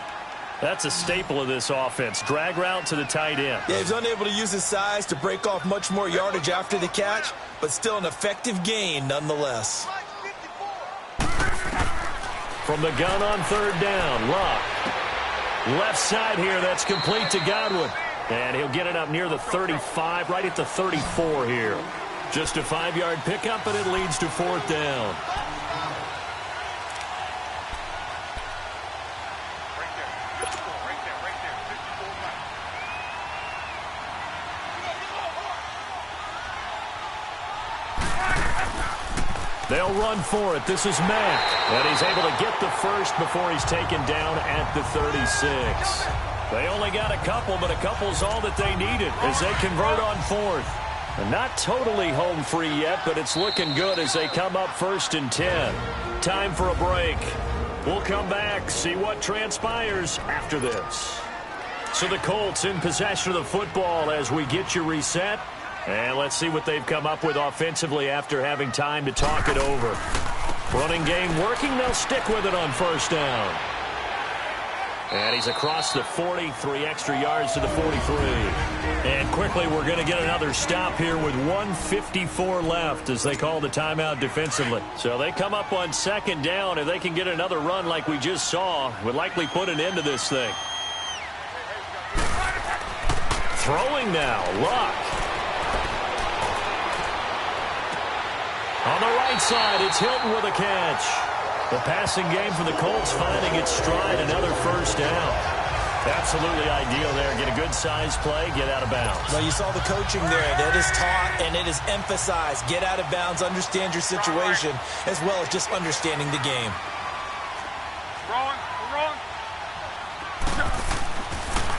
That's a staple of this offense. Drag route to the tight end. Yeah, he's unable to use his size to break off much more yardage after the catch, but still an effective gain nonetheless. From the gun on 3rd down, Luck. Left side here, that's complete to Godwin. And he'll get it up near the 35, right at the 34 here. Just a 5-yard pickup, and it leads to 4th down. They'll run for it. This is Mack. And he's able to get the first before he's taken down at the 36. They only got a couple, but a couple's all that they needed as they convert on 4th. And not totally home free yet, but it's looking good as they come up 1st and 10. Time for a break. We'll come back, see what transpires after this. So the Colts in possession of the football as we get you reset. And let's see what they've come up with offensively after having time to talk it over. Running game working. They'll stick with it on 1st down. And he's across the 40, 3 extra yards to the 43. And quickly we're going to get another stop here with 1:54 left as they call the timeout defensively. So they come up on 2nd down. If they can get another run like we just saw, would likely put an end to this thing. Throwing now, Luck. On the right side, it's Hilton with a catch. The passing game for the Colts finding its stride, another 1st down. Absolutely ideal there. Get a good-sized play, get out of bounds. Well, you saw the coaching there. That is taught and it is emphasized. Get out of bounds, understand your situation, as well as just understanding the game. Wrong.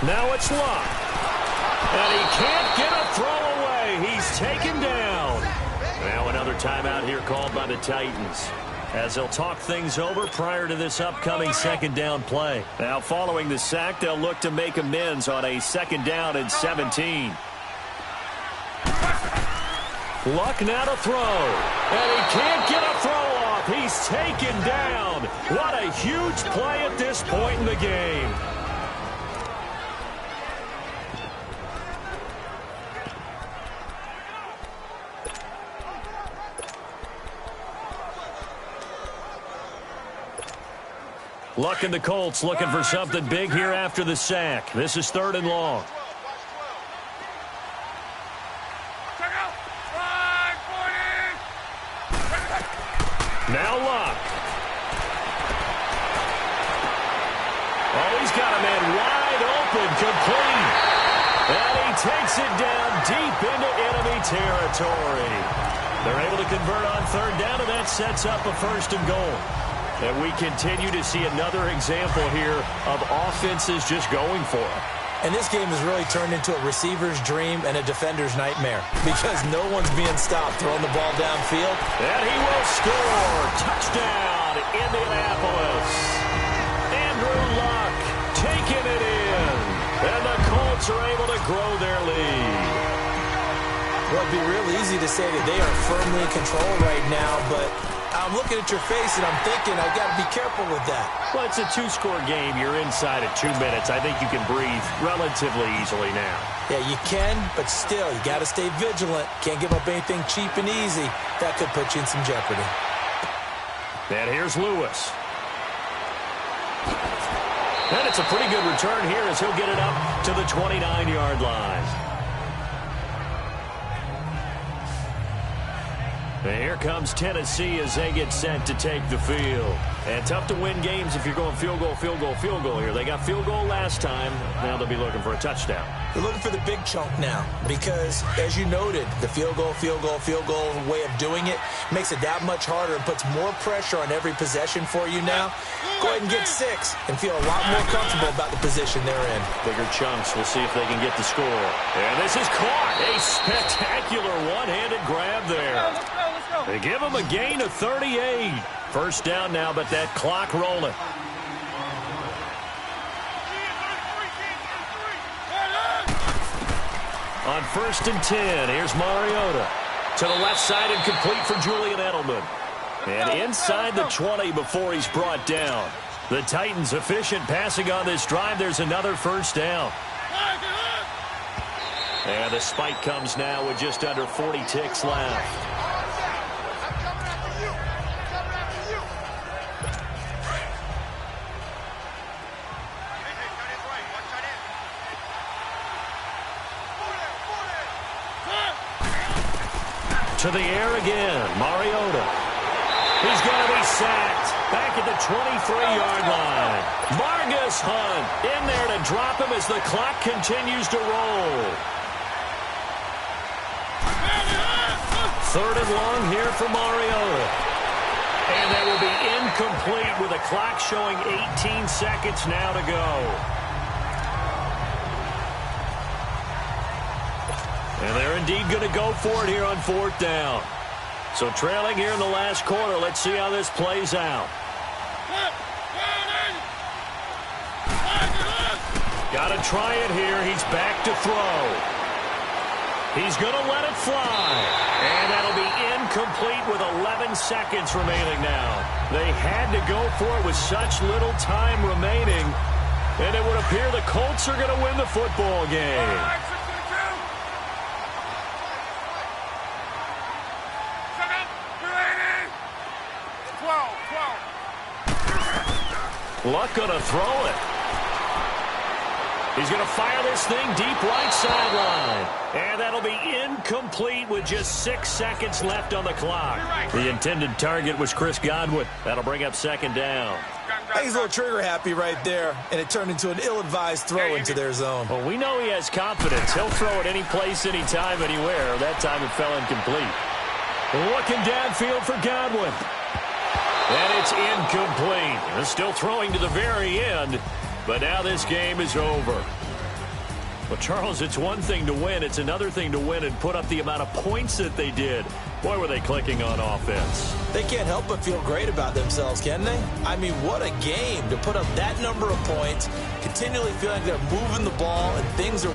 Now it's Luck. And he can't get a throw away. He's taken down. Now another timeout here called by the Titans as they'll talk things over prior to this upcoming 2nd down play. Now following the sack, they'll look to make amends on a 2nd down and 17. Luck now to throw. And he can't get a throw off. He's taken down. What a huge play at this point in the game. Luck and the Colts looking for something big here after the sack. This is 3rd and long. Now Luck. Oh, he's got a man wide open, complete. And he takes it down deep into enemy territory. They're able to convert on 3rd down, and that sets up a 1st and goal. And we continue to see another example here of offenses just going for it. And this game has really turned into a receiver's dream and a defender's nightmare because no one's being stopped throwing the ball downfield. And he will score. Touchdown, Indianapolis. Andrew Luck taking it in. And the Colts are able to grow their lead. Well, it'd be real easy to say that they are firmly in control right now, but I'm looking at your face and I'm thinking I've got to be careful with that. Well, it's a two-score game. You're inside at 2 minutes. I think you can breathe relatively easily now. Yeah, you can, but still, you got to stay vigilant. Can't give up anything cheap and easy. That could put you in some jeopardy. And here's Lewis. And it's a pretty good return here as he'll get it up to the 29-yard line. And here comes Tennessee as they get set to take the field. And tough to win games if you're going field goal, field goal, field goal here. They got field goal last time. Now they'll be looking for a touchdown. They're looking for the big chunk now because, as you noted, the field goal way of doing it makes it that much harder and puts more pressure on every possession for you now. Go ahead and get 6 and feel a lot more comfortable about the position they're in. Bigger chunks. We'll see if they can get the score. And this is caught. A spectacular one-handed grab there. They give him a gain of 38. First down now, but that clock rolling. On 1st and 10, here's Mariota. To the left side and complete for Julian Edelman. And inside the 20 before he's brought down. The Titans efficient passing on this drive. There's another first down. And the spike comes now with just under 40 ticks left. To the air again, Mariota. He's going to be sacked back at the 23-yard line. Margus Hunt in there to drop him as the clock continues to roll. 3rd and long here for Mariota. And that will be incomplete with the clock showing 18 seconds now to go. And they're indeed going to go for it here on 4th down. So trailing here in the last quarter. Let's see how this plays out. Got to try it here. He's back to throw. He's going to let it fly. And that'll be incomplete with 11 seconds remaining now. They had to go for it with such little time remaining. And it would appear the Colts are going to win the football game. Luck going to throw it. He's going to fire this thing deep right sideline. And that'll be incomplete with just 6 seconds left on the clock. The intended target was Chris Godwin. That'll bring up 2nd down. I think he's a little trigger happy right there, and it turned into an ill-advised throw into their zone. Well, we know he has confidence. He'll throw it any place, anytime, anywhere. That time it fell incomplete. Looking downfield for Godwin. And it's incomplete. They're still throwing to the very end, but now this game is over. Well, Charles, it's one thing to win. It's another thing to win and put up the amount of points that they did. Boy, were they clicking on offense. They can't help but feel great about themselves, can they? I mean, what a game to put up that number of points, continually feeling like they're moving the ball and things are